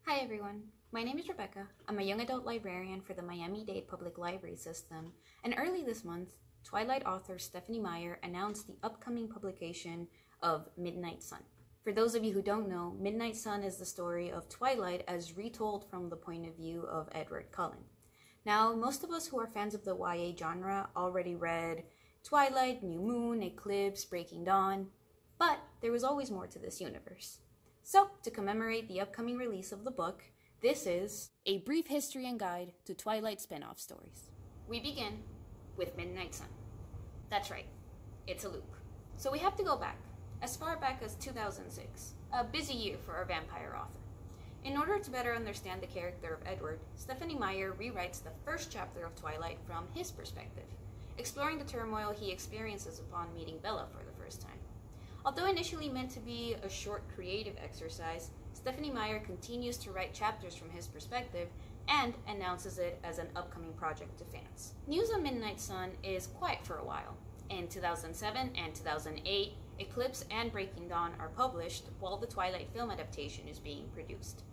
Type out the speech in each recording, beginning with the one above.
Hi everyone, my name is Rebecca. I'm a young adult librarian for the Miami-Dade Public Library System, and early this month, Twilight author Stephenie Meyer announced the upcoming publication of Midnight Sun. For those of you who don't know, Midnight Sun is the story of Twilight as retold from the point of view of Edward Cullen. Now, most of us who are fans of the YA genre already read Twilight, New Moon, Eclipse, Breaking Dawn, but there was always more to this universe. So, to commemorate the upcoming release of the book, this is a brief history and guide to Twilight spin-off stories. We begin with Midnight Sun. That's right, it's a loop. So we have to go back, as far back as 2006, a busy year for our vampire author. In order to better understand the character of Edward, Stephenie Meyer rewrites the first chapter of Twilight from his perspective, exploring the turmoil he experiences upon meeting Bella for the first time. Although initially meant to be a short creative exercise, Stephenie Meyer continues to write chapters from his perspective and announces it as an upcoming project to fans. News on Midnight Sun is quiet for a while. In 2007 and 2008, Eclipse and Breaking Dawn are published while the Twilight film adaptation is being produced.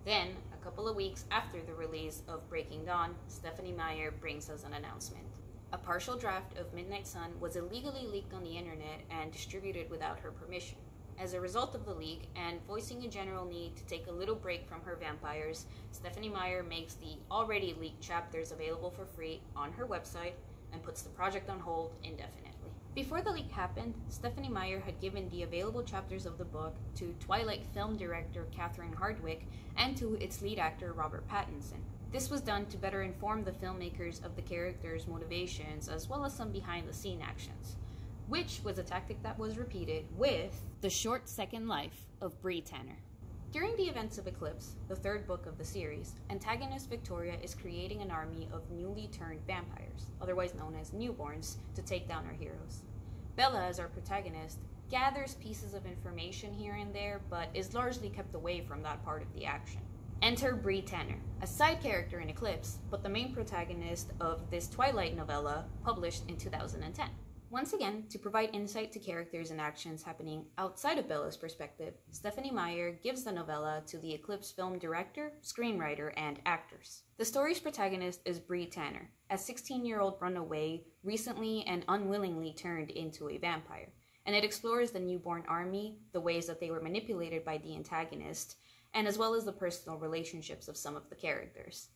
Then, a couple of weeks after the release of Breaking Dawn, Stephenie Meyer brings us an announcement. A partial draft of Midnight Sun was illegally leaked on the internet and distributed without her permission. As a result of the leak, and voicing a general need to take a little break from her vampires, Stephenie Meyer makes the already leaked chapters available for free on her website and puts the project on hold indefinitely. Before the leak happened, Stephenie Meyer had given the available chapters of the book to Twilight film director Catherine Hardwicke and to its lead actor Robert Pattinson. This was done to better inform the filmmakers of the characters' motivations as well as some behind-the-scene actions, which was a tactic that was repeated with the short second life of Bree Tanner. During the events of Eclipse, the third book of the series, antagonist Victoria is creating an army of newly turned vampires, otherwise known as newborns, to take down our heroes. Bella, as our protagonist, gathers pieces of information here and there, but is largely kept away from that part of the action. Enter Bree Tanner, a side character in Eclipse, but the main protagonist of this Twilight novella published in 2010. Once again, to provide insight to characters and actions happening outside of Bella's perspective, Stephenie Meyer gives the novella to the Eclipse film director, screenwriter, and actors. The story's protagonist is Bree Tanner, a 16-year-old runaway recently and unwillingly turned into a vampire, and it explores the newborn army, the ways that they were manipulated by the antagonist, and as well as the personal relationships of some of the characters.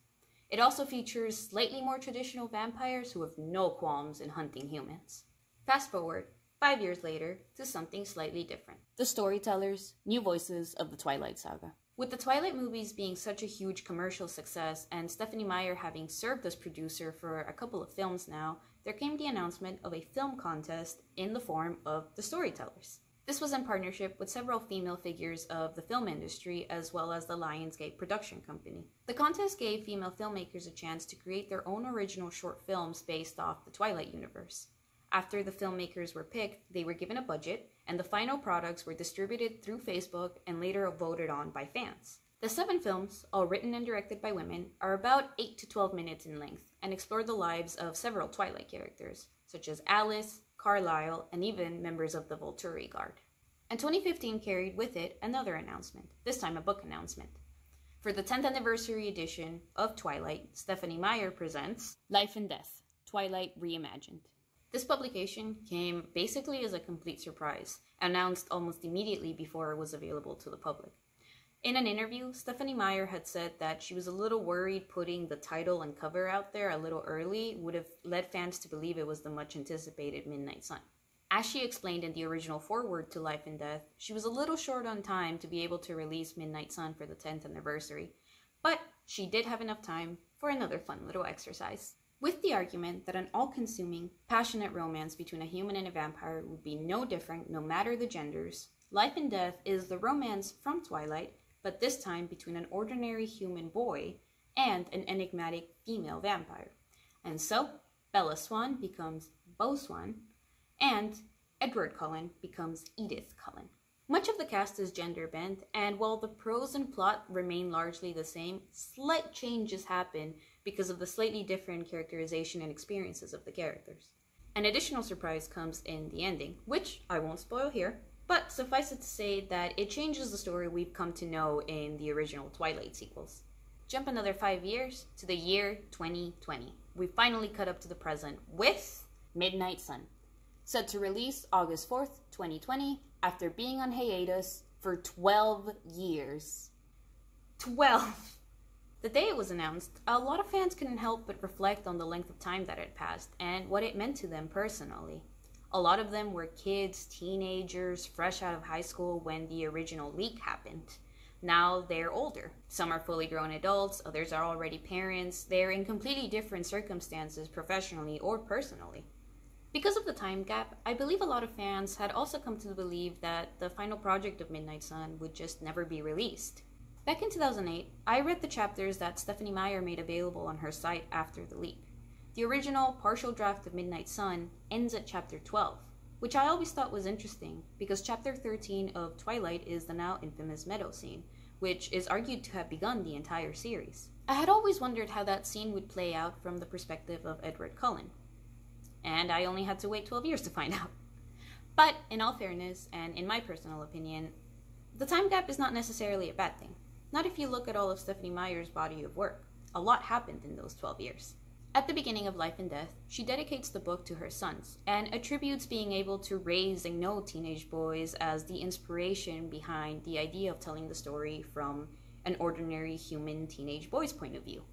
It also features slightly more traditional vampires who have no qualms in hunting humans. Fast forward 5 years later to something slightly different. The storytellers, new voices of the Twilight saga. With the Twilight movies being such a huge commercial success and Stephenie Meyer having served as producer for a couple of films now, there came the announcement of a film contest in the form of the storytellers. This was in partnership with several female figures of the film industry as well as the Lionsgate production company. The contest gave female filmmakers a chance to create their own original short films based off the Twilight universe. After the filmmakers were picked, they were given a budget, and the final products were distributed through Facebook and later voted on by fans. The 7 films, all written and directed by women, are about 8 to 12 minutes in length and explore the lives of several Twilight characters, such as Alice, Carlisle, and even members of the Volturi Guard. And 2015 carried with it another announcement, this time a book announcement. For the 10th anniversary edition of Twilight, Stephenie Meyer presents Life and Death, Twilight Reimagined. This publication came basically as a complete surprise, announced almost immediately before it was available to the public. In an interview, Stephenie Meyer had said that she was a little worried putting the title and cover out there a little early would have led fans to believe it was the much anticipated Midnight Sun. As she explained in the original foreword to Life and Death, she was a little short on time to be able to release Midnight Sun for the 10th anniversary, but she did have enough time for another fun little exercise. With the argument that an all-consuming, passionate romance between a human and a vampire would be no different no matter the genders, Life and Death is the romance from Twilight, but this time between an ordinary human boy and an enigmatic female vampire. And so, Bella Swan becomes Beau Swan, and Edward Cullen becomes Edith Cullen. Much of the cast is gender-bent, and while the prose and plot remain largely the same, slight changes happen because of the slightly different characterization and experiences of the characters. An additional surprise comes in the ending, which I won't spoil here, But suffice it to say that it changes the story we've come to know in the original Twilight sequels. Jump another 5 years to the year 2020. We finally cut up to the present with Midnight Sun, set to release August 4th, 2020, after being on hiatus for 12 years. 12! The day it was announced, a lot of fans couldn't help but reflect on the length of time that had passed and what it meant to them personally. A lot of them were kids, teenagers, fresh out of high school when the original leak happened. Now they're older. Some are fully grown adults, others are already parents. They're in completely different circumstances professionally or personally. Because of the time gap, I believe a lot of fans had also come to believe that the final project of Midnight Sun would just never be released. Back in 2008, I read the chapters that Stephenie Meyer made available on her site after the leak. The original partial draft of Midnight Sun ends at chapter 12, which I always thought was interesting because chapter 13 of Twilight is the now infamous meadow scene, which is argued to have begun the entire series. I had always wondered how that scene would play out from the perspective of Edward Cullen, and I only had to wait 12 years to find out. But in all fairness, and in my personal opinion, the time gap is not necessarily a bad thing. Not if you look at all of Stephenie Meyer's body of work. A lot happened in those 12 years. At the beginning of Life and Death, she dedicates the book to her sons and attributes being able to raise and know teenage boys as the inspiration behind the idea of telling the story from an ordinary human teenage boy's point of view.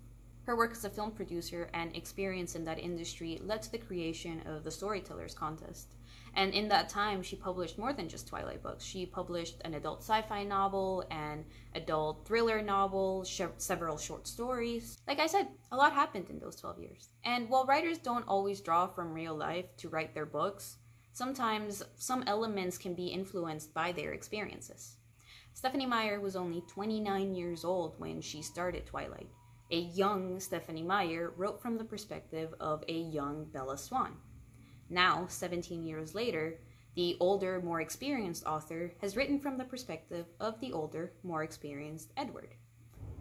Her work as a film producer and experience in that industry led to the creation of the Storytellers Contest. And in that time, she published more than just Twilight books. She published an adult sci-fi novel, an adult thriller novel, several short stories. Like I said, a lot happened in those 12 years. And while writers don't always draw from real life to write their books, sometimes some elements can be influenced by their experiences. Stephenie Meyer was only 29 years old when she started Twilight. A young Stephenie Meyer wrote from the perspective of a young Bella Swan. Now, 17 years later, the older, more experienced author has written from the perspective of the older, more experienced Edward.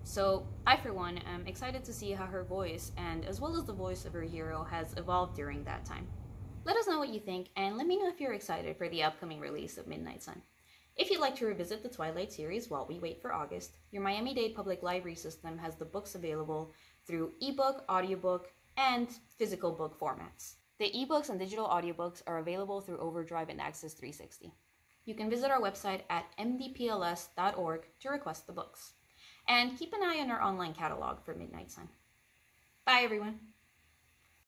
So, I for one am excited to see how her voice, and as well as the voice of her hero, has evolved during that time. Let us know what you think, and let me know if you're excited for the upcoming release of Midnight Sun. If you'd like to revisit the Twilight series while we wait for August, your Miami-Dade Public Library system has the books available through ebook, audiobook, and physical book formats. The ebooks and digital audiobooks are available through Overdrive and Access 360. You can visit our website at mdpls.org to request the books. And keep an eye on our online catalog for Midnight Sun. Bye, everyone.